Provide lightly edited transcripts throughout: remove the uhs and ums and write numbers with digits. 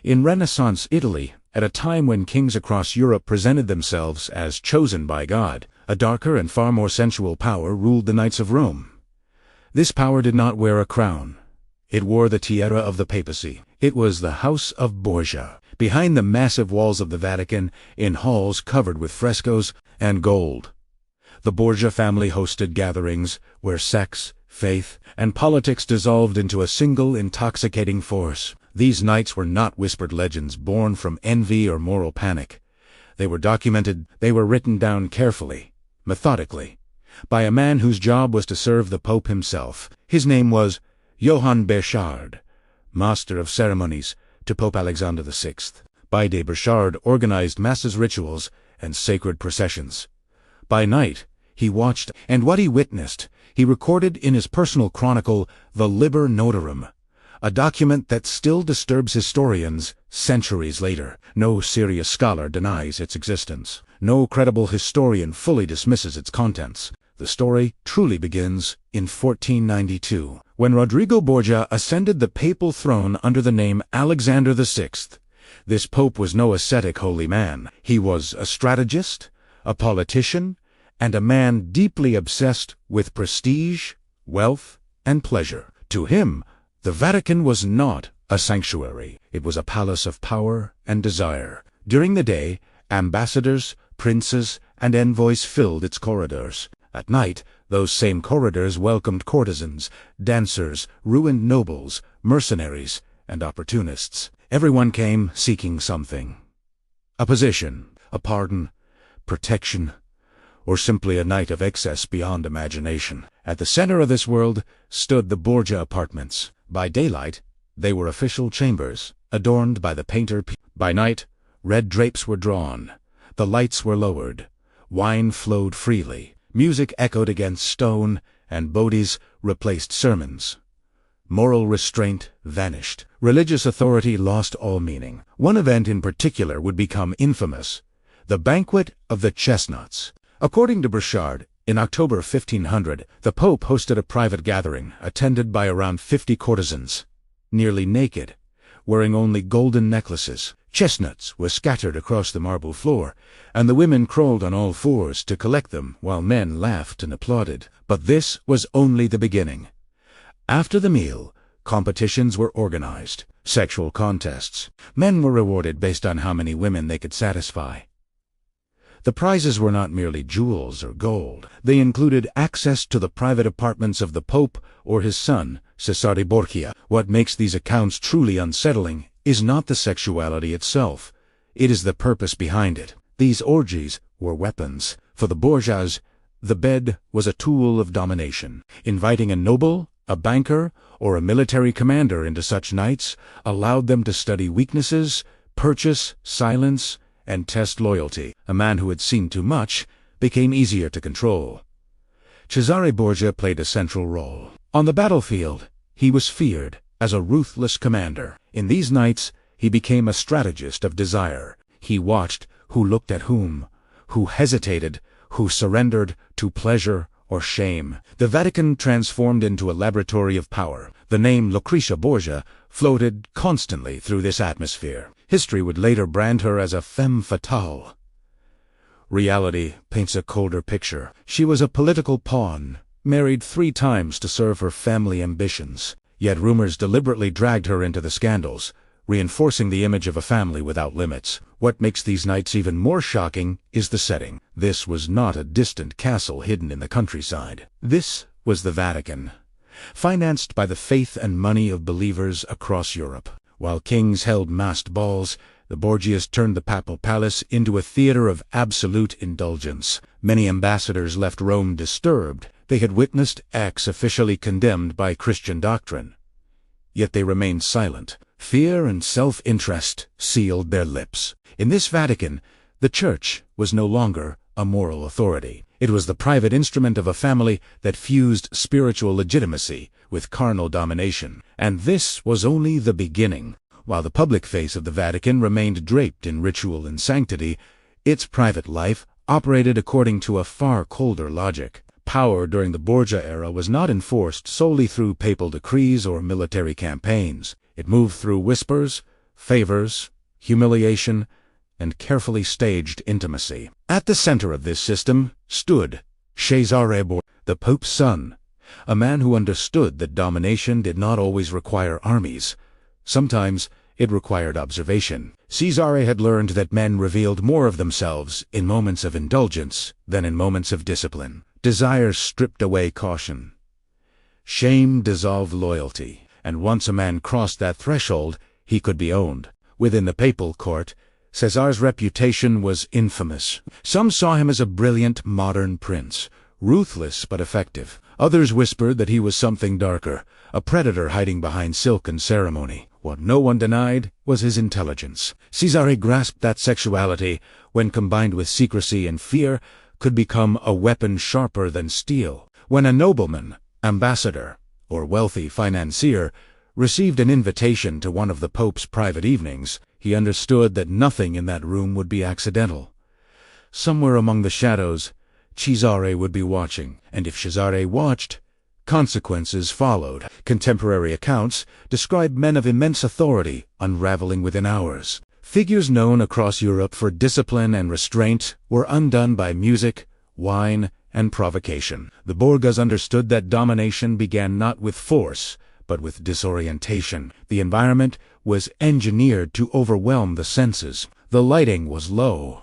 In Renaissance Italy, at a time when kings across Europe presented themselves as chosen by God, a darker and far more sensual power ruled the Knights of Rome. This power did not wear a crown. It wore the tiara of the Papacy. It was the House of Borgia. Behind the massive walls of the Vatican, in halls covered with frescoes and gold, the Borgia family hosted gatherings where sex, faith, and politics dissolved into a single intoxicating force. These nights were not whispered legends born from envy or moral panic. They were documented, they were written down carefully, methodically, by a man whose job was to serve the Pope himself. His name was Johann Burchard, Master of Ceremonies to Pope Alexander VI. By day, Burchard organized masses, rituals, and sacred processions. By night, he watched, and what he witnessed, he recorded in his personal chronicle, the Liber Notarum, a document that still disturbs historians centuries later. No serious scholar denies its existence. No credible historian fully dismisses its contents. The story truly begins in 1492, when Rodrigo Borgia ascended the papal throne under the name Alexander VI. This pope was no ascetic holy man. He was a strategist, a politician, and a man deeply obsessed with prestige, wealth, and pleasure. To him, the Vatican was not a sanctuary. It was a palace of power and desire. During the day, ambassadors, princes, and envoys filled its corridors. At night, those same corridors welcomed courtesans, dancers, ruined nobles, mercenaries, and opportunists. Everyone came seeking something. A position, a pardon, protection, or simply a night of excess beyond imagination. At the center of this world stood the Borgia apartments. By daylight, they were official chambers, adorned by the painter. By night, red drapes were drawn, the lights were lowered, wine flowed freely, music echoed against stone, and bodies replaced sermons. Moral restraint vanished. Religious authority lost all meaning. One event in particular would become infamous: the Banquet of the Chestnuts. According to Burchard, in October 1500, the Pope hosted a private gathering, attended by around 50 courtesans, nearly naked, wearing only golden necklaces. Chestnuts were scattered across the marble floor, and the women crawled on all fours to collect them, while men laughed and applauded. But this was only the beginning. After the meal, competitions were organized, sexual contests. Men were rewarded based on how many women they could satisfy. The prizes were not merely jewels or gold. They included access to the private apartments of the Pope or his son, Cesare Borgia. What makes these accounts truly unsettling is not the sexuality itself. It is the purpose behind it. These orgies were weapons. For the Borgias, the bed was a tool of domination. Inviting a noble, a banker, or a military commander into such nights allowed them to study weaknesses, purchase silence, and test loyalty. A man who had seen too much became easier to control. Cesare Borgia played a central role. On the battlefield, he was feared as a ruthless commander. In these nights, he became a strategist of desire. He watched who looked at whom, who hesitated, who surrendered to pleasure or shame. The Vatican transformed into a laboratory of power. The name Lucretia Borgia floated constantly through this atmosphere. History would later brand her as a femme fatale. Reality paints a colder picture. She was a political pawn, married 3 times to serve her family ambitions. Yet rumors deliberately dragged her into the scandals, reinforcing the image of a family without limits. What makes these nights even more shocking is the setting. This was not a distant castle hidden in the countryside. This was the Vatican, financed by the faith and money of believers across Europe. While kings held masked balls, the Borgias turned the papal palace into a theater of absolute indulgence. Many ambassadors left Rome disturbed. They had witnessed acts officially condemned by Christian doctrine. Yet they remained silent. Fear and self-interest sealed their lips. In this Vatican, the Church was no longer a moral authority. It was the private instrument of a family that fused spiritual legitimacy with carnal domination. And this was only the beginning. While the public face of the Vatican remained draped in ritual and sanctity, its private life operated according to a far colder logic. Power during the Borgia era was not enforced solely through papal decrees or military campaigns. It moved through whispers, favors, humiliation, and carefully staged intimacy. At the center of this system stood Cesare Borgia, the Pope's son, a man who understood that domination did not always require armies. Sometimes it required observation. Cesare had learned that men revealed more of themselves in moments of indulgence than in moments of discipline. Desire stripped away caution. Shame dissolved loyalty, and once a man crossed that threshold, he could be owned. Within the papal court, Cesare's reputation was infamous. Some saw him as a brilliant, modern prince, ruthless but effective. Others whispered that he was something darker, a predator hiding behind silk and ceremony. What no one denied was his intelligence. Cesare grasped that sexuality, when combined with secrecy and fear, could become a weapon sharper than steel. When a nobleman, ambassador, or wealthy financier received an invitation to one of the Pope's private evenings, he understood that nothing in that room would be accidental. Somewhere among the shadows, Cesare would be watching, and if Cesare watched, consequences followed. Contemporary accounts describe men of immense authority unraveling within hours. Figures known across Europe for discipline and restraint were undone by music, wine, and provocation. The Borgias understood that domination began not with force, but with disorientation. The environment was engineered to overwhelm the senses. The lighting was low,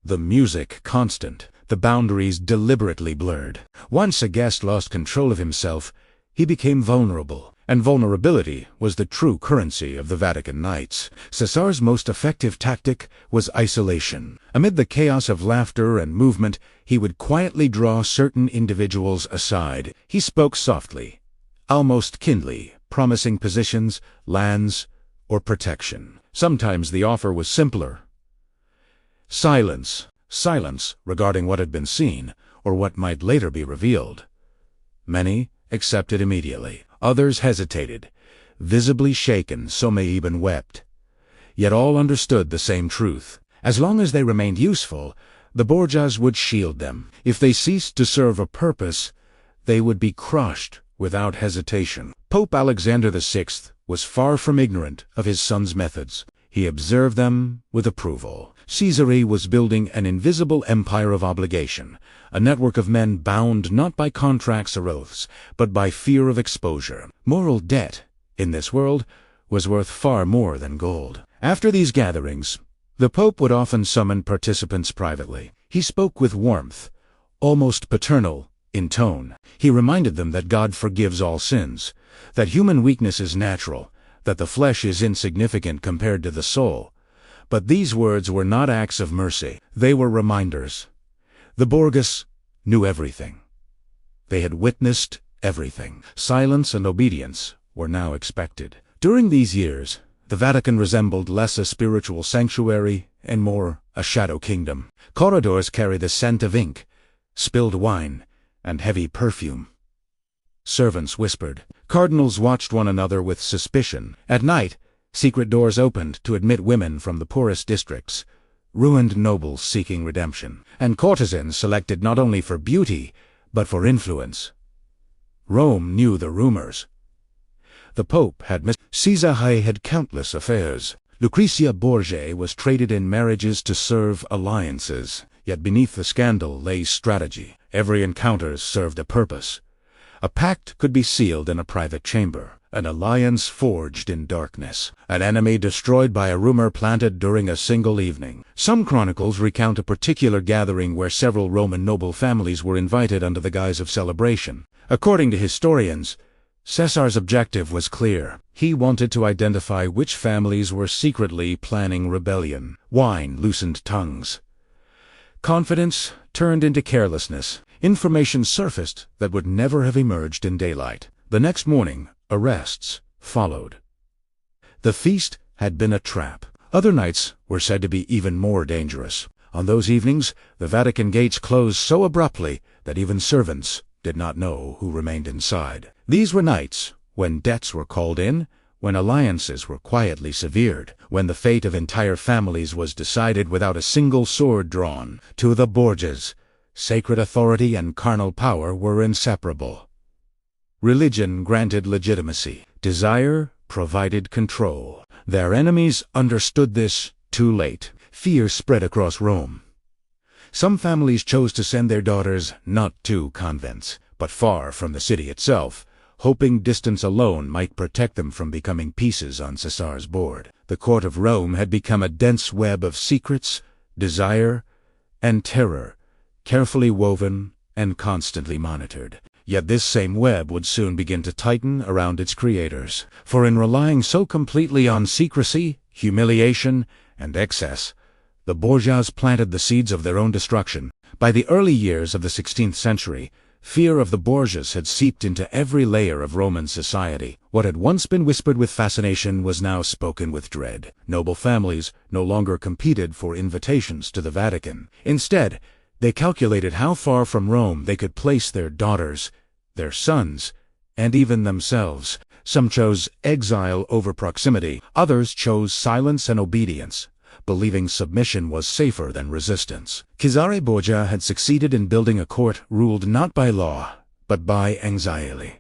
the music constant, the boundaries deliberately blurred. Once a guest lost control of himself, he became vulnerable, and vulnerability was the true currency of the Vatican Knights. Cesare's most effective tactic was isolation. Amid the chaos of laughter and movement, he would quietly draw certain individuals aside. He spoke softly, almost kindly, promising positions, lands, or protection. Sometimes the offer was simpler. Silence regarding what had been seen, or what might later be revealed. Many accepted immediately. Others hesitated, visibly shaken, some may even wept. Yet all understood the same truth. As long as they remained useful, the Borgias would shield them. If they ceased to serve a purpose, they would be crushed without hesitation. Pope Alexander VI was far from ignorant of his son's methods. He observed them with approval. Cesare was building an invisible empire of obligation, a network of men bound not by contracts or oaths, but by fear of exposure. Moral debt, in this world, was worth far more than gold. After these gatherings, the Pope would often summon participants privately. He spoke with warmth, almost paternal in tone. He reminded them that God forgives all sins, that human weakness is natural, that the flesh is insignificant compared to the soul. But these words were not acts of mercy. They were reminders. The Borgias knew everything. They had witnessed everything. Silence and obedience were now expected. During these years, the Vatican resembled less a spiritual sanctuary and more a shadow kingdom. Corridors carried the scent of ink, spilled wine, and heavy perfume. Servants whispered. Cardinals watched one another with suspicion. At night, secret doors opened to admit women from the poorest districts, ruined nobles seeking redemption, and courtesans selected not only for beauty, but for influence. Rome knew the rumors. The Pope had Cesare had countless affairs. Lucrezia Borgia was traded in marriages to serve alliances, yet beneath the scandal lay strategy. Every encounter served a purpose. A pact could be sealed in a private chamber, an alliance forged in darkness, an enemy destroyed by a rumor planted during a single evening. Some chronicles recount a particular gathering where several Roman noble families were invited under the guise of celebration. According to historians, Cesare's objective was clear. He wanted to identify which families were secretly planning rebellion. Wine loosened tongues. Confidence turned into carelessness. Information surfaced that would never have emerged in daylight. The next morning, arrests followed. The feast had been a trap. Other nights were said to be even more dangerous. On those evenings, the Vatican gates closed so abruptly that even servants did not know who remained inside. These were nights when debts were called in, when alliances were quietly severed, when the fate of entire families was decided without a single sword drawn. To the Borgias, sacred authority and carnal power were inseparable. Religion granted legitimacy. Desire provided control. Their enemies understood this too late. Fear spread across Rome. Some families chose to send their daughters not to convents, but far from the city itself, hoping distance alone might protect them from becoming pieces on Caesar's board. The court of Rome had become a dense web of secrets, desire, and terror, carefully woven and constantly monitored. Yet this same web would soon begin to tighten around its creators, for in relying so completely on secrecy, humiliation, and excess, the Borgias planted the seeds of their own destruction. By the early years of the 16th century, fear of the Borgias had seeped into every layer of Roman society. What had once been whispered with fascination was now spoken with dread. Noble families no longer competed for invitations to the Vatican. Instead, they calculated how far from Rome they could place their daughters, their sons, and even themselves. Some chose exile over proximity. Others chose silence and obedience, believing submission was safer than resistance. Cesare Borgia had succeeded in building a court ruled not by law, but by anxiety.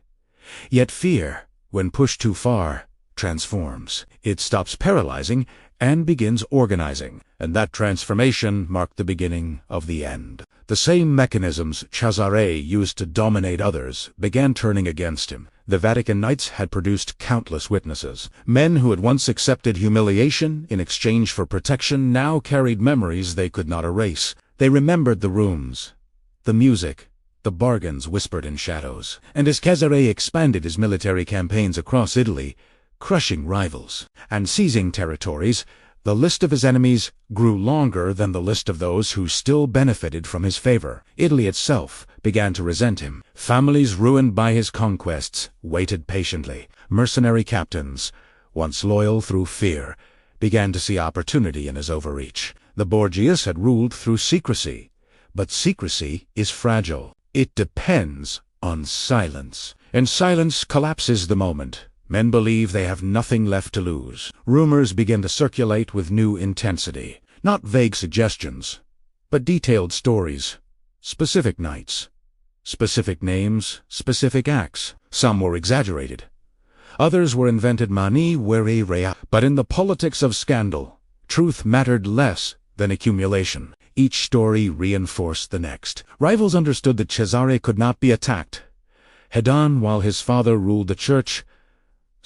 Yet fear, when pushed too far, transforms. It stops paralyzing and begins organizing, and that transformation marked the beginning of the end. The same mechanisms Cesare used to dominate others began turning against him. The Vatican Knights had produced countless witnesses. Men who had once accepted humiliation in exchange for protection now carried memories they could not erase. They remembered the rooms, the music, the bargains whispered in shadows. And as Cesare expanded his military campaigns across Italy, crushing rivals and seizing territories, the list of his enemies grew longer than the list of those who still benefited from his favor. Italy itself began to resent him. Families ruined by his conquests waited patiently. Mercenary captains, once loyal through fear, began to see opportunity in his overreach. The Borgias had ruled through secrecy, but secrecy is fragile. It depends on silence, and silence collapses the moment men believe they have nothing left to lose. Rumors begin to circulate with new intensity. Not vague suggestions, but detailed stories. Specific nights, specific names, specific acts. Some were exaggerated. Others were invented mani vere rea. But in the politics of scandal, truth mattered less than accumulation. Each story reinforced the next. Rivals understood that Cesare could not be attacked head-on while his father ruled the church,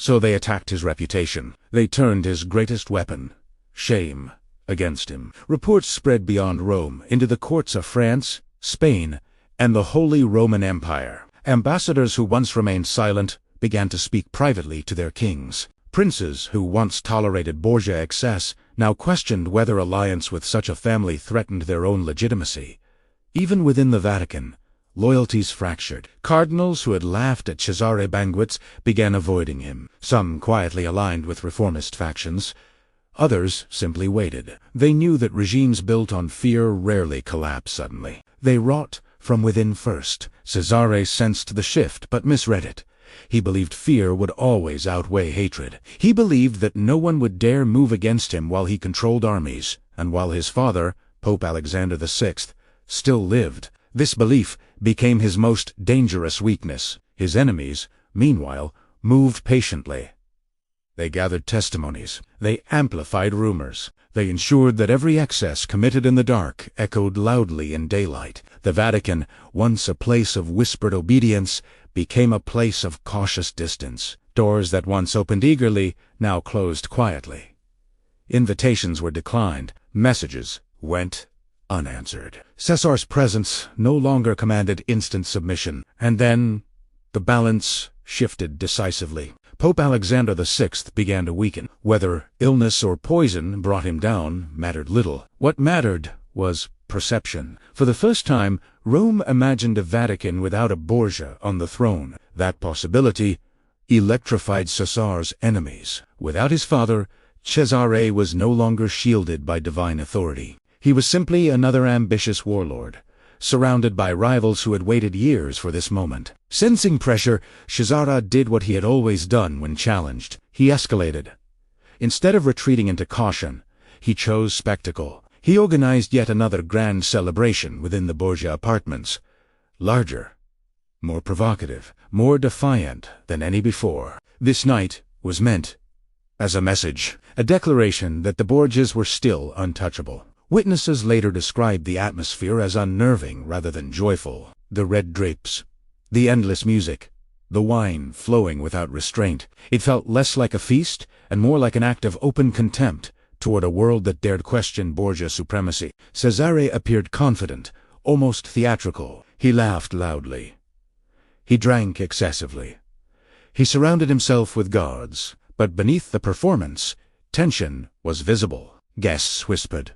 so they attacked his reputation. They turned his greatest weapon, shame, against him. Reports spread beyond Rome into the courts of France, Spain, and the Holy Roman Empire. Ambassadors who once remained silent began to speak privately to their kings. Princes who once tolerated Borgia excess now questioned whether alliance with such a family threatened their own legitimacy. Even within the Vatican, loyalties fractured. Cardinals who had laughed at Cesare banquets began avoiding him. Some quietly aligned with reformist factions. Others simply waited. They knew that regimes built on fear rarely collapse suddenly. They wrought from within first. Cesare sensed the shift, but misread it. He believed fear would always outweigh hatred. He believed that no one would dare move against him while he controlled armies, and while his father, Pope Alexander VI, still lived. This belief became his most dangerous weakness. His enemies, meanwhile, moved patiently. They gathered testimonies. They amplified rumors. They ensured that every excess committed in the dark echoed loudly in daylight. The Vatican, once a place of whispered obedience, became a place of cautious distance. Doors that once opened eagerly now closed quietly. Invitations were declined. Messages went unanswered. Caesar's presence no longer commanded instant submission. And then the balance shifted decisively. Pope Alexander VI began to weaken. Whether illness or poison brought him down mattered little. What mattered was perception. For the first time, Rome imagined a Vatican without a Borgia on the throne. That possibility electrified Caesar's enemies. Without his father, Cesare was no longer shielded by divine authority. He was simply another ambitious warlord, surrounded by rivals who had waited years for this moment. Sensing pressure, Cesare did what he had always done when challenged. He escalated. Instead of retreating into caution, he chose spectacle. He organized yet another grand celebration within the Borgia apartments, larger, more provocative, more defiant than any before. This night was meant as a message, a declaration that the Borgias were still untouchable. Witnesses later described the atmosphere as unnerving rather than joyful. The red drapes, the endless music, the wine flowing without restraint. It felt less like a feast and more like an act of open contempt toward a world that dared question Borgia supremacy. Cesare appeared confident, almost theatrical. He laughed loudly. He drank excessively. He surrounded himself with guards, but beneath the performance, tension was visible. Guests whispered.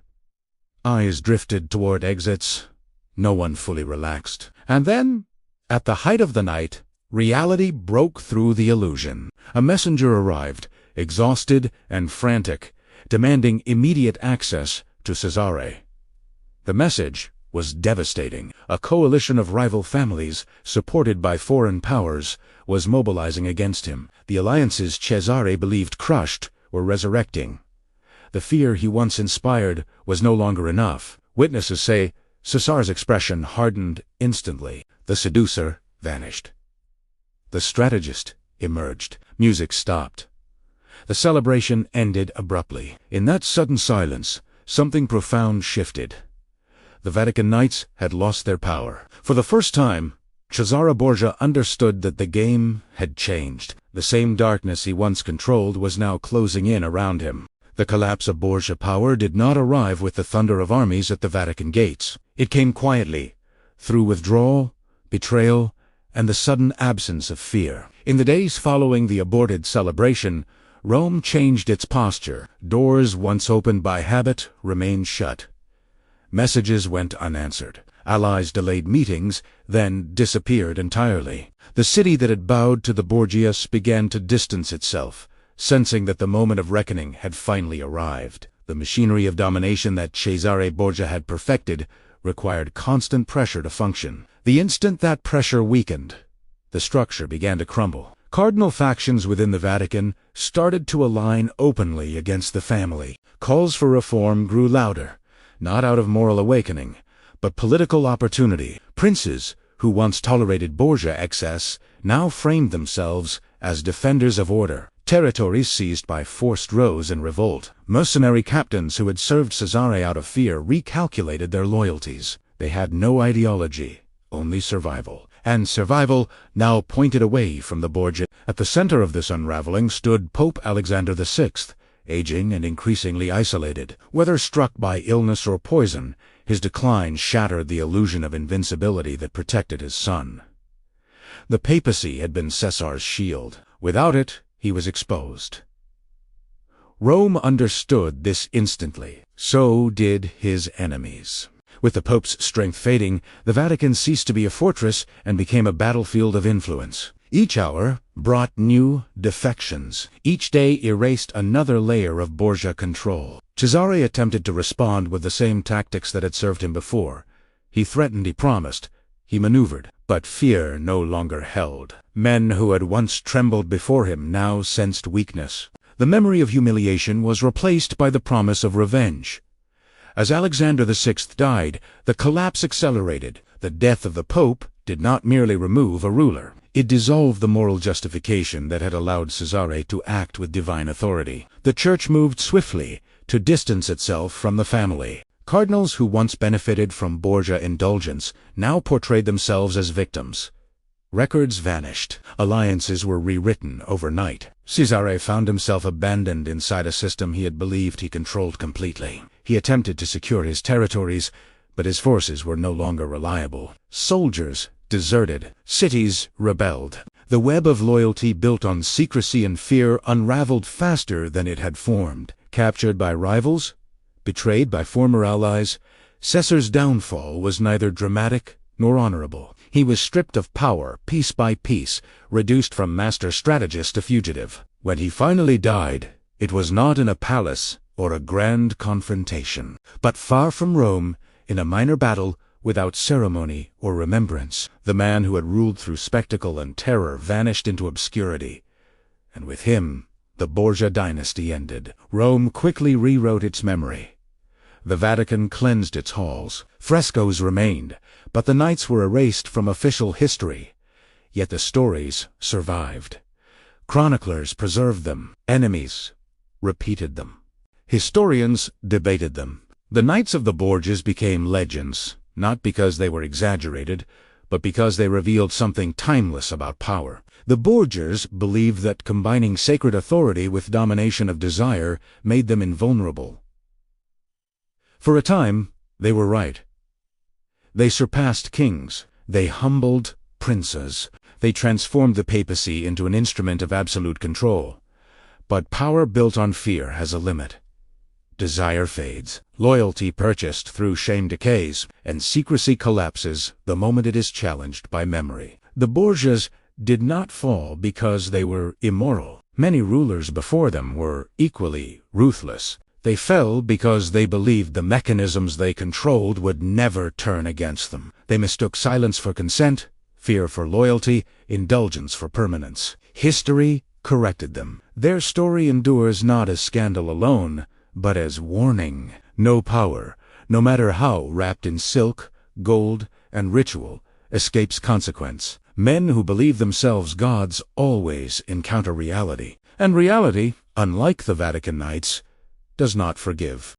Eyes drifted toward exits. No one fully relaxed. And then, at the height of the night, reality broke through the illusion. A messenger arrived, exhausted and frantic, demanding immediate access to Cesare. The message was devastating. A coalition of rival families, supported by foreign powers, was mobilizing against him. The alliances Cesare believed crushed were resurrecting. The fear he once inspired was no longer enough. Witnesses say Cesare's expression hardened instantly. The seducer vanished. The strategist emerged. Music stopped. The celebration ended abruptly. In that sudden silence, something profound shifted. The Vatican knights had lost their power. For the first time, Cesare Borgia understood that the game had changed. The same darkness he once controlled was now closing in around him. The collapse of Borgia power did not arrive with the thunder of armies at the Vatican gates. It came quietly, through withdrawal, betrayal, and the sudden absence of fear. In the days following the aborted celebration, Rome changed its posture. Doors once opened by habit remained shut. Messages went unanswered. Allies delayed meetings, then disappeared entirely. The city that had bowed to the Borgias began to distance itself, sensing that the moment of reckoning had finally arrived. The machinery of domination that Cesare Borgia had perfected required constant pressure to function. The instant that pressure weakened, the structure began to crumble. Cardinal factions within the Vatican started to align openly against the family. Calls for reform grew louder, not out of moral awakening, but political opportunity. Princes, who once tolerated Borgia excess, now framed themselves as defenders of order. Territories seized by forced rose in revolt. Mercenary captains who had served Cesare out of fear recalculated their loyalties. They had no ideology, only survival. And survival now pointed away from the Borgia. At the center of this unraveling stood Pope Alexander VI, aging and increasingly isolated. Whether struck by illness or poison, his decline shattered the illusion of invincibility that protected his son. The papacy had been Caesar's shield. Without it, he was exposed. Rome understood this instantly. So did his enemies. With the Pope's strength fading, the Vatican ceased to be a fortress and became a battlefield of influence. Each hour brought new defections. Each day erased another layer of Borgia control. Cesare attempted to respond with the same tactics that had served him before. He threatened, he promised, he maneuvered. But fear no longer held. Men who had once trembled before him now sensed weakness. The memory of humiliation was replaced by the promise of revenge. As Alexander VI died, the collapse accelerated. The death of the Pope did not merely remove a ruler. It dissolved the moral justification that had allowed Cesare to act with divine authority. The Church moved swiftly to distance itself from the family. Cardinals who once benefited from Borgia indulgence now portrayed themselves as victims. Records vanished. Alliances were rewritten overnight. Cesare found himself abandoned inside a system he had believed he controlled completely. He attempted to secure his territories, but his forces were no longer reliable. Soldiers deserted. Cities rebelled. The web of loyalty built on secrecy and fear unraveled faster than it had formed. Captured by rivals, betrayed by former allies, Caesar's downfall was neither dramatic nor honorable. He was stripped of power piece by piece, reduced from master strategist to fugitive. When he finally died, it was not in a palace or a grand confrontation, but far from Rome, in a minor battle without ceremony or remembrance. The man who had ruled through spectacle and terror vanished into obscurity, and with him the Borgia dynasty ended. Rome quickly rewrote its memory. The Vatican cleansed its halls. Frescoes remained, but the knights were erased from official history. Yet the stories survived. Chroniclers preserved them. Enemies repeated them. Historians debated them. The Knights of the Borgias became legends, not because they were exaggerated, but because they revealed something timeless about power. The Borgias believed that combining sacred authority with domination of desire made them invulnerable. For a time, they were right. They surpassed kings. They humbled princes. They transformed the papacy into an instrument of absolute control. But power built on fear has a limit. Desire fades, loyalty purchased through shame decays, and secrecy collapses the moment it is challenged by memory. The Borgias did not fall because they were immoral. Many rulers before them were equally ruthless. They fell because they believed the mechanisms they controlled would never turn against them. They mistook silence for consent, fear for loyalty, indulgence for permanence. History corrected them. Their story endures not as scandal alone, but as warning. No power, no matter how wrapped in silk, gold, and ritual, escapes consequence. Men who believe themselves gods always encounter reality. And reality, unlike the Vatican Knights, does not forgive.